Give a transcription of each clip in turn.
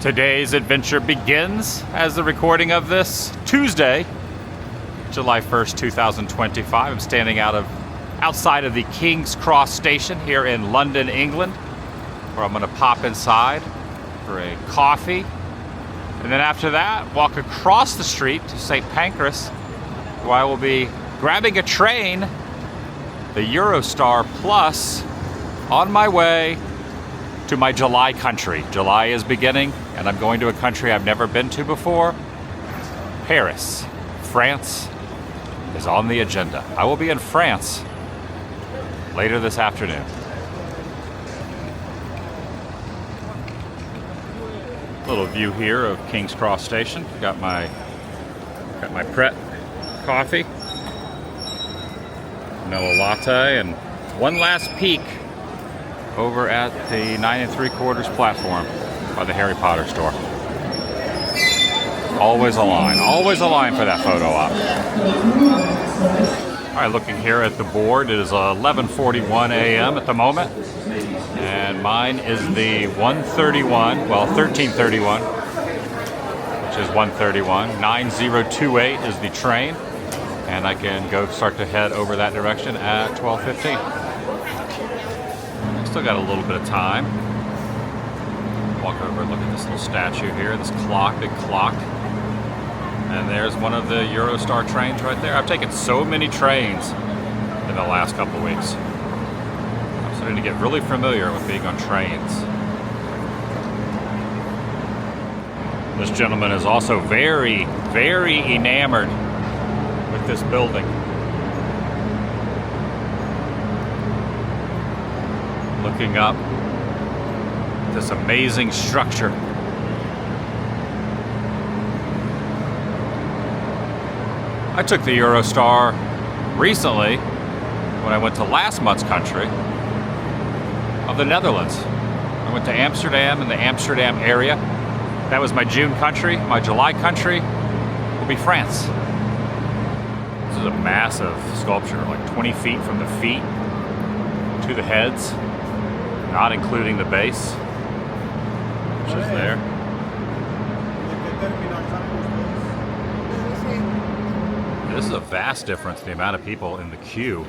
Today's adventure begins as the recording of this Tuesday, July 1st, 2025. I'm standing outside of the King's Cross station here in London, England, where I'm going to pop inside for a coffee. And then after that, walk across the street to St. Pancras, where I will be grabbing a train, the Eurostar Plus, on my way to my July country. July is beginning, and I'm going to a country I've never been to before. Paris, France is on the agenda. I will be in France later this afternoon. Little view here of King's Cross Station. Got my Pret coffee, vanilla latte, and one last peek over at the 9 3/4 platform by the Harry Potter store. Always a line for that photo op. All right, looking here at the board, it is 11:41 a.m. at the moment, and mine is the 1331, which is 131. 9028 is the train, and I can start to head over that direction at 12:15. Still got a little bit of time. Walk over and look at this little statue here, this clock, big clock. And there's one of the Eurostar trains right there. I've taken so many trains in the last couple of weeks. I'm starting to get really familiar with being on trains. This gentleman is also very, very enamored with this building. Looking up this amazing structure. I took the Eurostar recently when I went to last month's country of the Netherlands. I went to Amsterdam and the Amsterdam area. That was my June country. My July country will be France. This is a massive sculpture, like 20 feet from the feet to the heads, not including the base, which is there. This is a vast difference in the amount of people in the queue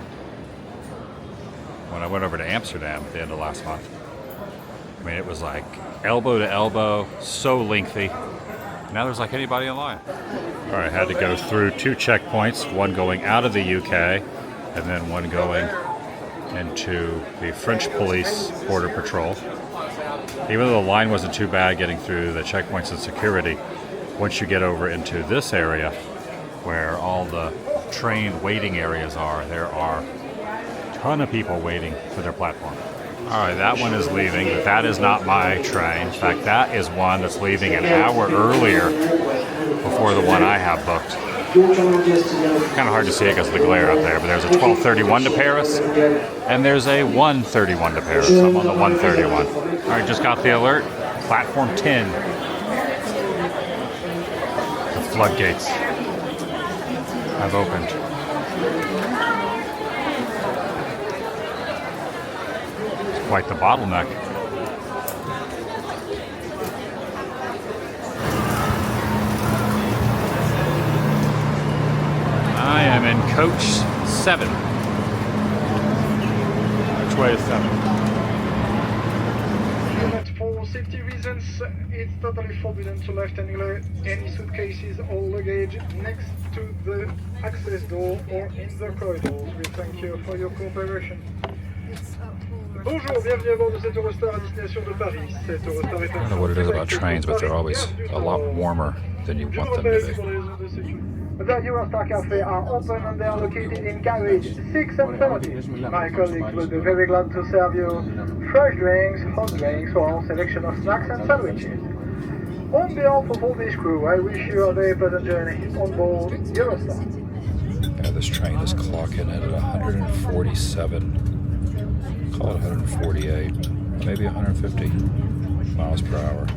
when I went over to Amsterdam at the end of last month. I mean, it was like elbow to elbow, so lengthy. Now there's like anybody in line. All right, I had to go through two checkpoints, one going out of the UK and then one going into the French police border patrol. Even though the line wasn't too bad getting through the checkpoints and security, once you get over into this area where all the train waiting areas are, there are a ton of people waiting for their platform. All right, that one is leaving, but that is not my train. In fact, that is one that's leaving an hour earlier before the one I have booked. Kind of hard to see it because of the glare up there, but there's a 12:31 to Paris, and there's a 1:31 to Paris. So I'm on the 1:31. All right, just got the alert. Platform 10. The floodgates have opened. It's quite the bottleneck. I am in coach 7. Which way is 7? For safety reasons, it's totally forbidden to left any suitcases or luggage next to the access door or in the corridors. We thank you for your cooperation. Bonjour, bienvenue à bord de cet Eurostar à destination de Paris. Cet Eurostar est I don't know what it is about trains, but they're always a lot warmer than you want them to be. The Eurostar Cafe are open and they are located in carriage 6 and 30. My colleagues will be very glad to serve you fresh drinks, hot drinks, or a selection of snacks and sandwiches. On behalf of all this crew, I wish you a very pleasant journey on board Eurostar. Yeah, this train is clocking in at 147, call it 148, maybe 150 miles per hour.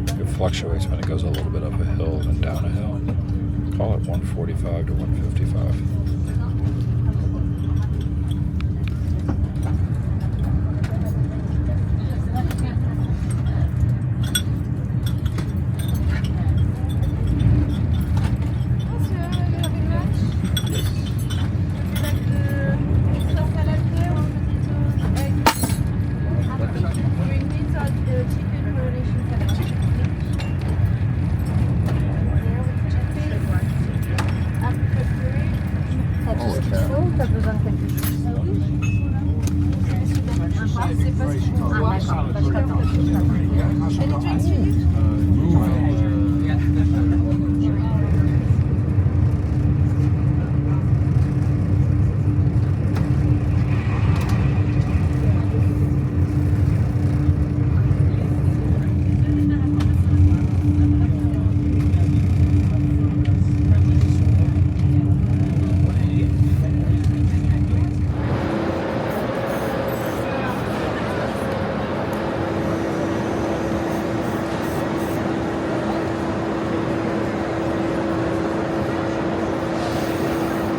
It fluctuates when it goes a little bit up a hill and down a hill. Call it 145 to 155.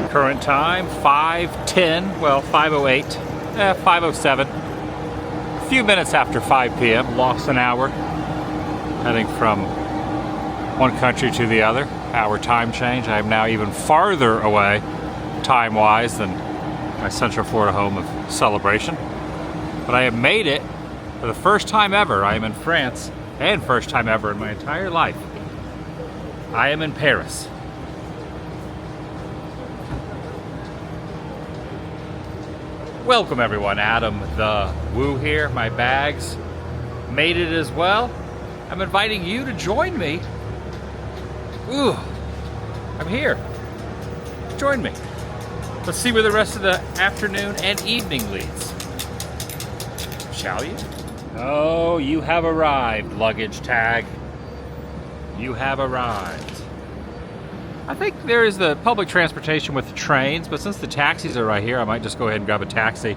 Current time 5:10, well 5:08, 5:07. A few minutes after 5 p.m. Lost an hour heading from one country to the other. Hour time change. I am now even farther away time-wise than my Central Florida home of celebration. But I have made it for the first time ever. I am in France, and first time ever in my entire life. I am in Paris. Welcome everyone, Adam the Woo here. My bags made it as well. I'm inviting you to join me. Ooh, I'm here. Join me. Let's see where the rest of the afternoon and evening leads. Shall you? Oh, you have arrived, luggage tag. You have arrived. I think there is the public transportation with the trains, but since the taxis are right here, I might just go ahead and grab a taxi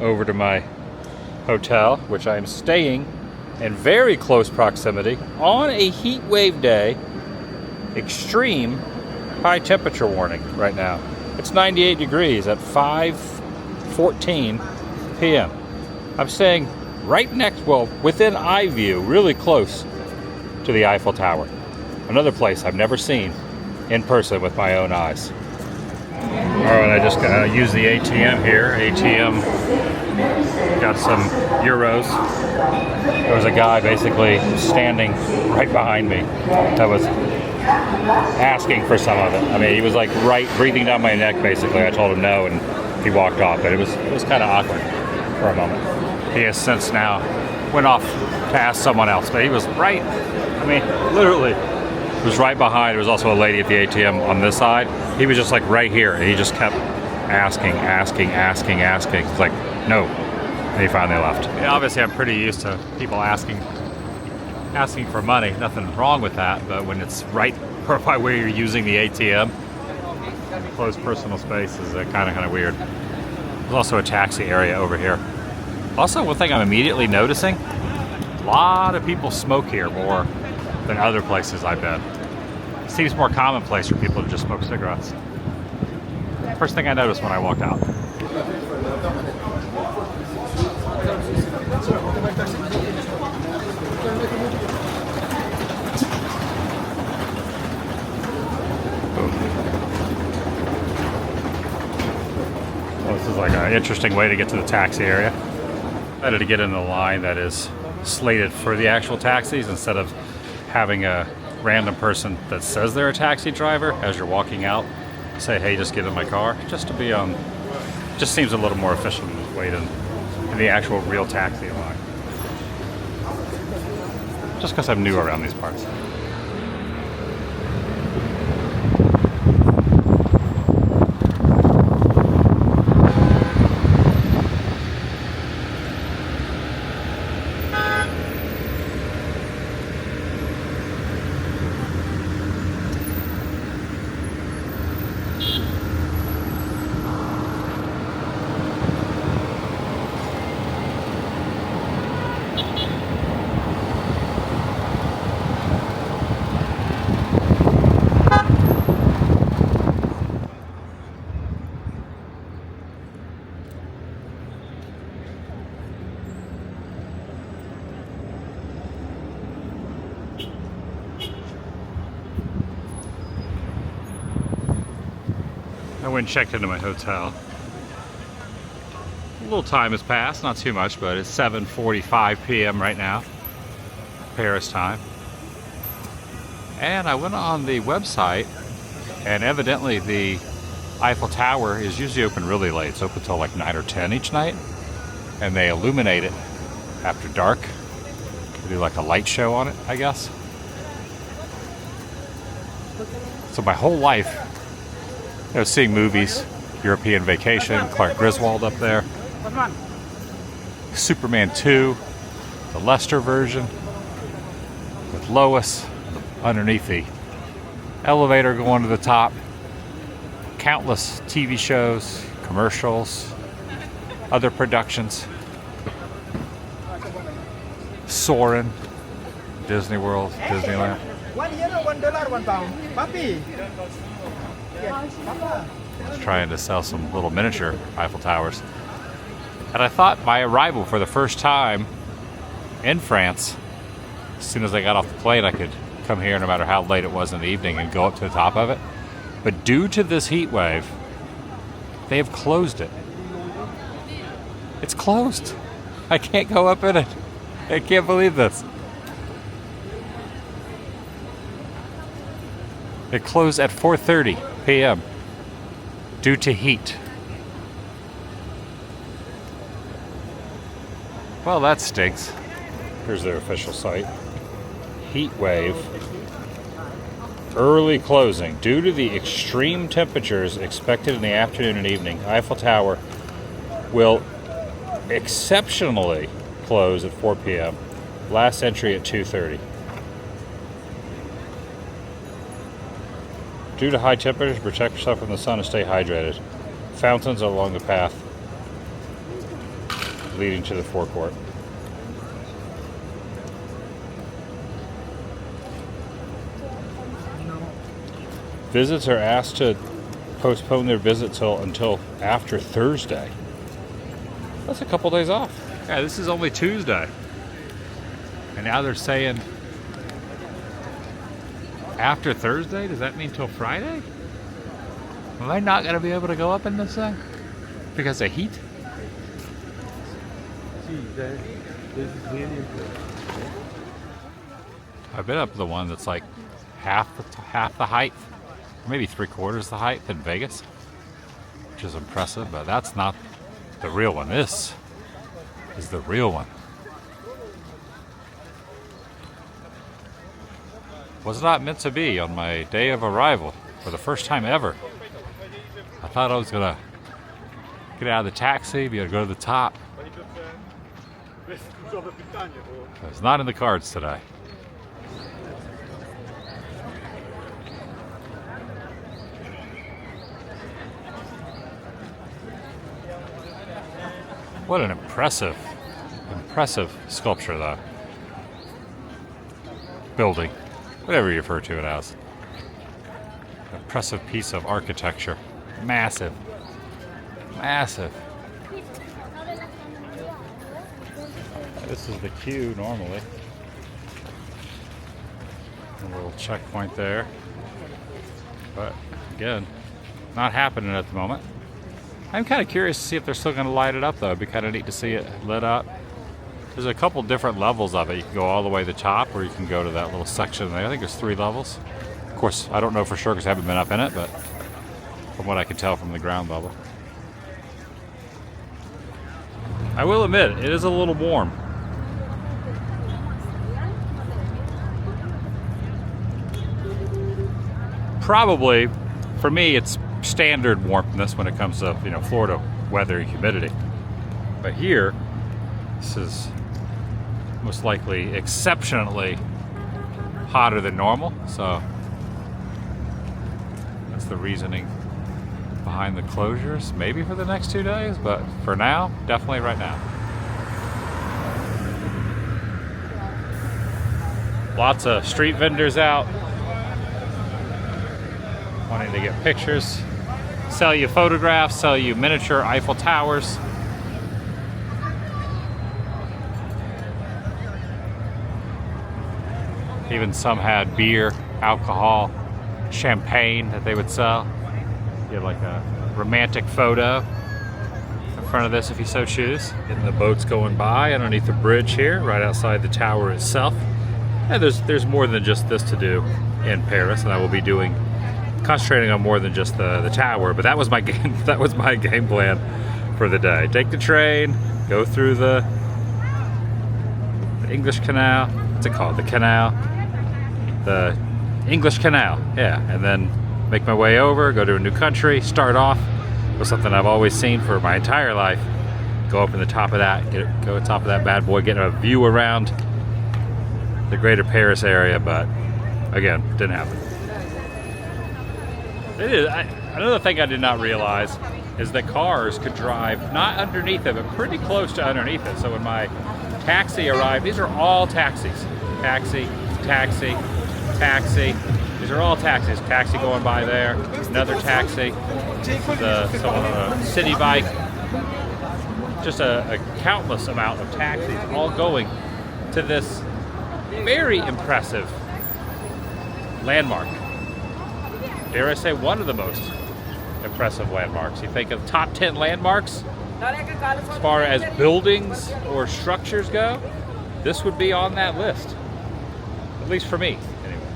over to my hotel, which I am staying in very close proximity on a heat wave day. Extreme high temperature warning right now. It's 98 degrees at 5:14 p.m. I'm staying right next, well, within eye view, really close to the Eiffel Tower. Another place I've never seen in person with my own eyes. All right, I just used the ATM here. ATM got some euros. There was a guy basically standing right behind me that was asking for some of it. I mean, he was like right breathing down my neck basically. I told him no and he walked off, but it was kind of awkward for a moment. He has since now went off to ask someone else, but he was right, I mean, literally was right behind. There was also a lady at the ATM on this side. He was just like right here, and he just kept asking. It's like, no. And he finally left. Yeah, obviously, I'm pretty used to people asking for money. Nothing wrong with that, but when it's right by where you're using the ATM, close personal space is kind of weird. There's also a taxi area over here. Also, one thing I'm immediately noticing, a lot of people smoke here more than other places I've been. It seems more commonplace for people to just smoke cigarettes. First thing I noticed when I walked out. Well, this is like an interesting way to get to the taxi area. Better to get in the line that is slated for the actual taxis instead of having a random person that says they're a taxi driver as you're walking out say, hey, just get in my car, just to be on. Just seems a little more efficient than just waiting in the actual real taxi line. Just because I'm new around these parts. I went and checked into my hotel. A little time has passed, not too much, but it's 7:45 p.m. right now, Paris time. And I went on the website, and evidently the Eiffel Tower is usually open really late. It's open till like 9 or 10 each night, and they illuminate it after dark. They do like a light show on it, I guess. So my whole life, you know, seeing movies, European Vacation, Clark Griswold up there, Superman 2, the Lester version with Lois underneath the elevator going to the top, countless TV shows, commercials, other productions, Soarin', Disney World, Disneyland. $1, £1, Papi. I was trying to sell some little miniature Eiffel Towers. And I thought my arrival for the first time in France, as soon as I got off the plane, I could come here no matter how late it was in the evening and go up to the top of it. But due to this heat wave, they have closed it. It's closed. I can't go up in it. I can't believe this. It closed at 4:30 p.m. due to heat. Well, that stinks. Here's their official site. Heat wave. Early closing. Due to the extreme temperatures expected in the afternoon and evening, Eiffel Tower will exceptionally close at 4 p.m. Last entry at 2:30. Due to high temperatures, protect yourself from the sun and stay hydrated. Fountains along the path leading to the forecourt. Visits are asked to postpone their visit until after Thursday. That's a couple days off. Yeah, this is only Tuesday. And now they're saying after Thursday? Does that mean till Friday? Am I not going to be able to go up in this thing? Because of heat? I've been up to the one that's like half the height, or maybe 3/4 the height in Vegas, which is impressive, but that's not the real one. This is the real one. Was not meant to be on my day of arrival for the first time ever. I thought I was gonna get out of the taxi, be able to go to the top. It's not in the cards today. What an impressive sculpture, though. Building, whatever you refer to it as. Impressive piece of architecture. Massive. Massive. This is the queue normally. A little checkpoint there. But again, not happening at the moment. I'm kind of curious to see if they're still going to light it up, though. It'd be kind of neat to see it lit up. There's a couple different levels of it. You can go all the way to the top, or you can go to that little section there. I think there's 3 levels. Of course, I don't know for sure because I haven't been up in it, but from what I can tell from the ground level. I will admit, it is a little warm. Probably, for me, it's standard warmthness when it comes to, you know, Florida weather and humidity. But here, this is most likely exceptionally hotter than normal, so that's the reasoning behind the closures, maybe for the next 2 days, but for now, definitely right now. Lots of street vendors out wanting to get pictures, sell you photographs, sell you miniature Eiffel Towers. Even some had beer, alcohol, champagne that they would sell. You had like a romantic photo in front of this if you so choose. And the boats going by underneath the bridge here, right outside the tower itself. And there's more than just this to do in Paris, and I will be concentrating on more than just the tower. But that was my game. That was my game plan for the day. Take the train, go through the The English Canal. What's it called? The canal. The English Canal. Yeah. And then make my way over, go to a new country, start off with something I've always seen for my entire life. Go up in the top of that, go top of that bad boy, get a view around the greater Paris area, but again, didn't happen. Another thing I did not realize is that cars could drive not underneath it, but pretty close to underneath it. So when my taxi arrived, these are all taxis. Taxi, taxi, taxi. These are all taxis. Taxi going by there, another taxi, someone on a city bike. Just a countless amount of taxis all going to this very impressive landmark. Dare I say, one of the most impressive landmarks. You think of top 10 landmarks as far as buildings or structures go, this would be on that list. At least for me, anyway.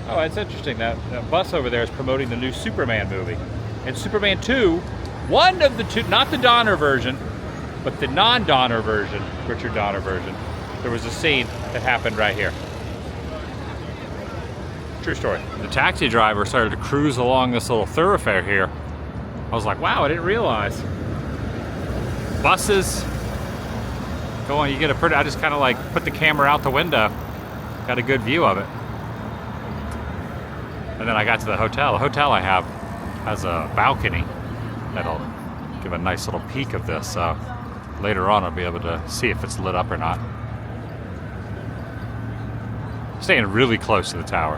Oh, it's interesting that bus over there is promoting the new Superman movie. And Superman 2, one of the two, not the Donner version, but the non-Donner version, Richard Donner version, there was a scene that happened right here. True story. The taxi driver started to cruise along this little thoroughfare here. I was like, wow, I didn't realize. Buses going, you get a pretty, I just kind of like put the camera out the window, got a good view of it. And then I got to the hotel. The hotel I have has a balcony that'll give a nice little peek of this. So later on I'll be able to see if it's lit up or not. Staying really close to the tower,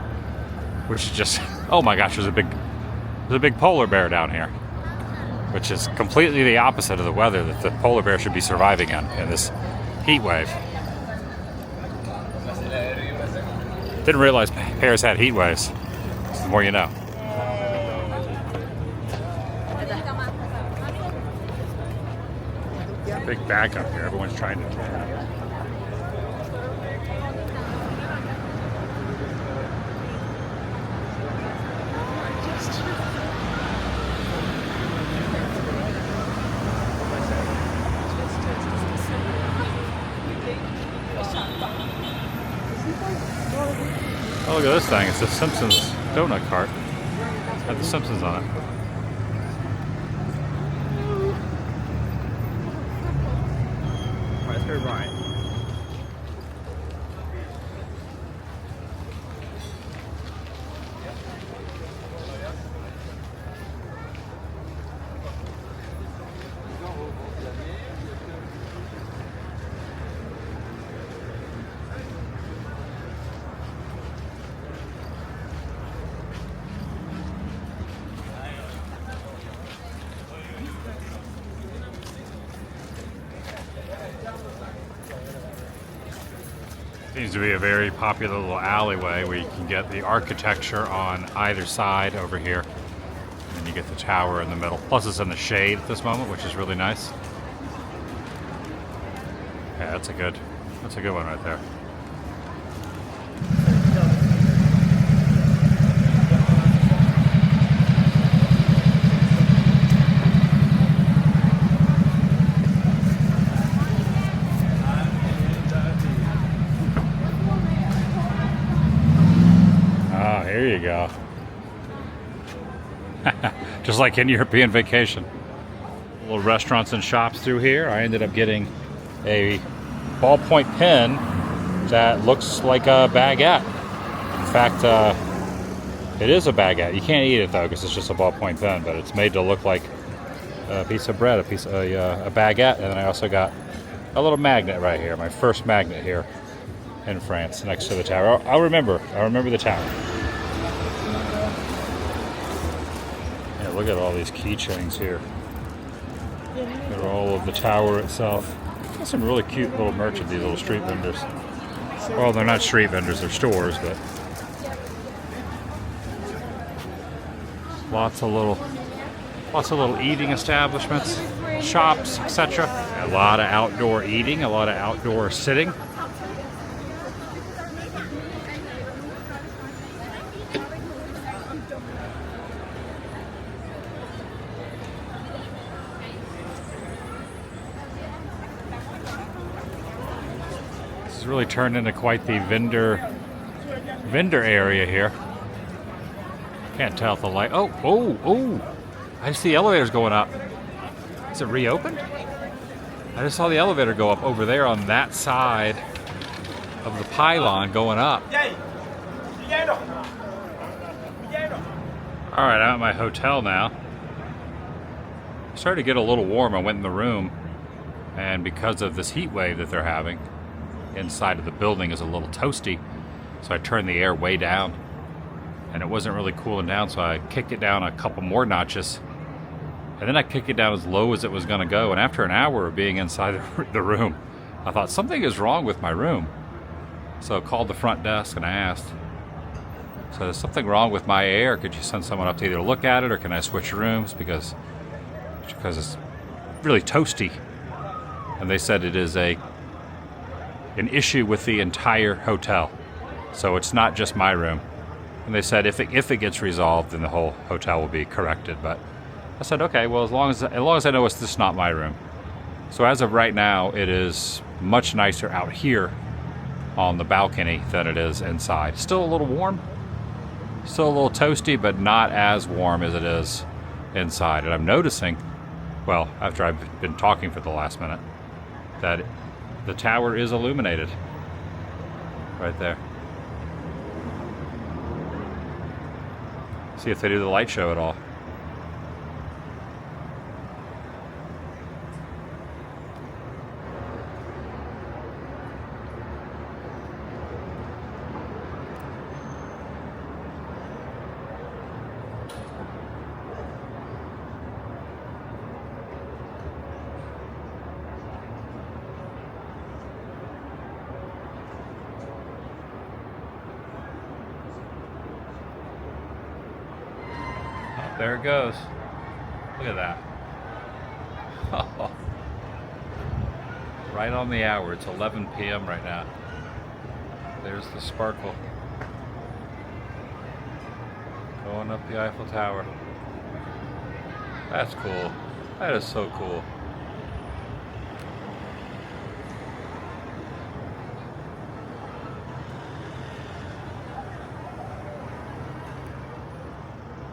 which is just, oh my gosh, there's a big polar bear down here, which is completely the opposite of the weather that the polar bear should be surviving in this heat wave. Didn't realize Paris had heat waves. The more you know. Big backup here. Everyone's trying to turn. Oh, look at this thing. It's the Simpsons donut cart. It's got the Simpsons on it. Alright, let's go right. Seems to be a very popular little alleyway where you can get the architecture on either side over here. And then you get the tower in the middle. Plus it's in the shade at this moment, which is really nice. Yeah, that's a good one right there. There you go. Just like any European vacation. Little restaurants and shops through here. I ended up getting a ballpoint pen that looks like a baguette. In fact, it is a baguette. You can't eat it though because it's just a ballpoint pen, but it's made to look like a piece of bread, a baguette. And then I also got a little magnet right here, my first magnet here in France next to the tower. I'll remember the tower. Look at all these keychains here. They're all of the tower itself. Got some really cute little merch of these little street vendors. Well, they're not street vendors, they're stores, but lots of little eating establishments, shops, etc. A lot of outdoor eating, a lot of outdoor sitting. This has really turned into quite the vendor area here. Can't tell if the light. Oh! I see elevators going up. Is it reopened? I just saw the elevator go up over there on that side of the pylon going up. All right, I'm at my hotel now. Started to get a little warm. I went in the room, and because of this heat wave that they're having, inside of the building is a little toasty, so I turned the air way down, and it wasn't really cooling down, so I kicked it down a couple more notches, and then I kicked it down as low as it was going to go, and after an hour of being inside the room, I thought something is wrong with my room. So I called the front desk and I asked, so there's something wrong with my air, could you send someone up to either look at it or can I switch rooms because it's really toasty. And they said it is an issue with the entire hotel, so it's not just my room. And they said if it gets resolved, then the whole hotel will be corrected. But I said, okay, well, as long as I know it's just not my room. So as of right now, it is much nicer out here on the balcony than it is inside. Still a little warm, still a little toasty, but not as warm as it is inside. And I'm noticing, well, after I've been talking for the last minute, that the tower is illuminated right there. See if they do the light show at all. There it goes. Look at that. Oh. Right on the hour. It's 11 p.m. right now. There's the sparkle. Going up the Eiffel Tower. That's cool. That is so cool.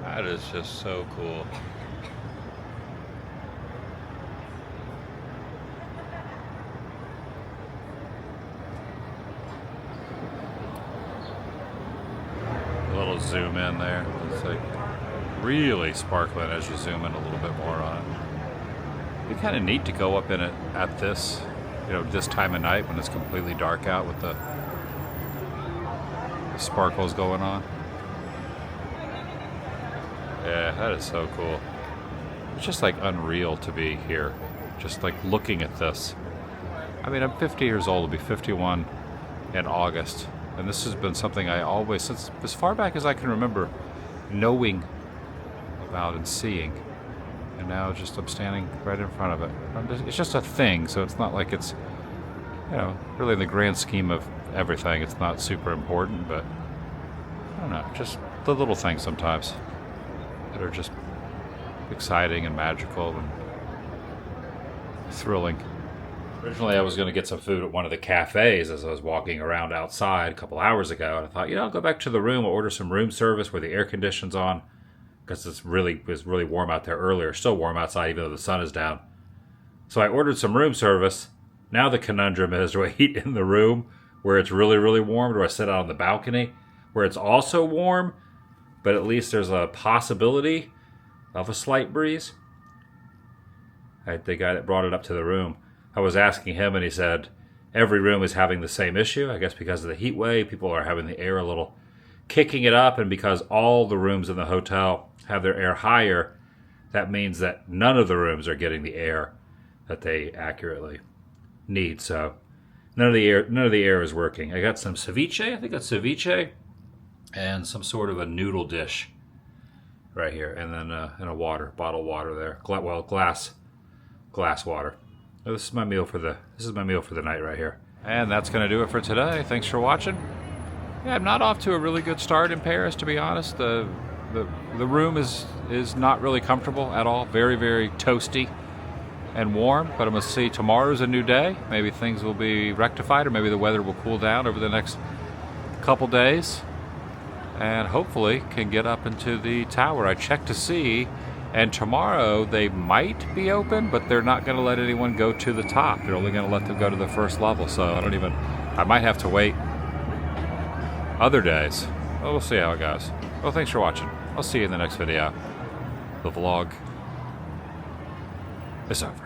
That is just so cool. A little zoom in there. It's like really sparkling as you zoom in a little bit more on it. It'd be kind of neat to go up in it at this, this time of night when it's completely dark out with the sparkles going on. Yeah, that is so cool. It's just like unreal to be here, just like looking at this. I mean, I'm 50 years old, I'll be 51 in August, and this has been something I always, since as far back as I can remember, knowing about and seeing. And now I'm standing right in front of it. It's just a thing, so it's not like it's, really in the grand scheme of everything, it's not super important, but I don't know, just the little things sometimes that are just exciting and magical and thrilling. Originally I was going to get some food at one of the cafes as I was walking around outside a couple hours ago, and I thought, I'll go back to the room, I'll order some room service where the air conditioning's on, because it was really warm out there earlier, still warm outside even though the sun is down. So I ordered some room service. Now the conundrum is, do I eat in the room where it's really, really warm, or do I sit out on the balcony where it's also warm, but at least there's a possibility of a slight breeze? The guy that brought it up to the room, I was asking him, and he said every room is having the same issue. I guess because of the heat wave, people are having the air a little kicking it up, and because all the rooms in the hotel have their air higher, that means that none of the rooms are getting the air that they accurately need. So none of the air is working. I got some ceviche. I think that's ceviche. And some sort of a noodle dish right here, and then and a bottled water there. Glass water. So this is my meal for the night right here. And that's going to do it for today. Thanks for watching. Yeah, I'm not off to a really good start in Paris, to be honest. The room is not really comfortable at all. Very, very toasty. and warm, but I'm going to see tomorrow's a new day. Maybe things will be rectified, or maybe the weather will cool down over the next couple days, and hopefully can get up into the tower. I checked to see, and tomorrow they might be open, but they're not going to let anyone go to the top. They're only going to let them go to the first level, so I might have to wait other days. Well, we'll see how it goes. Well, thanks for watching. I'll see you in the next video. The vlog is over.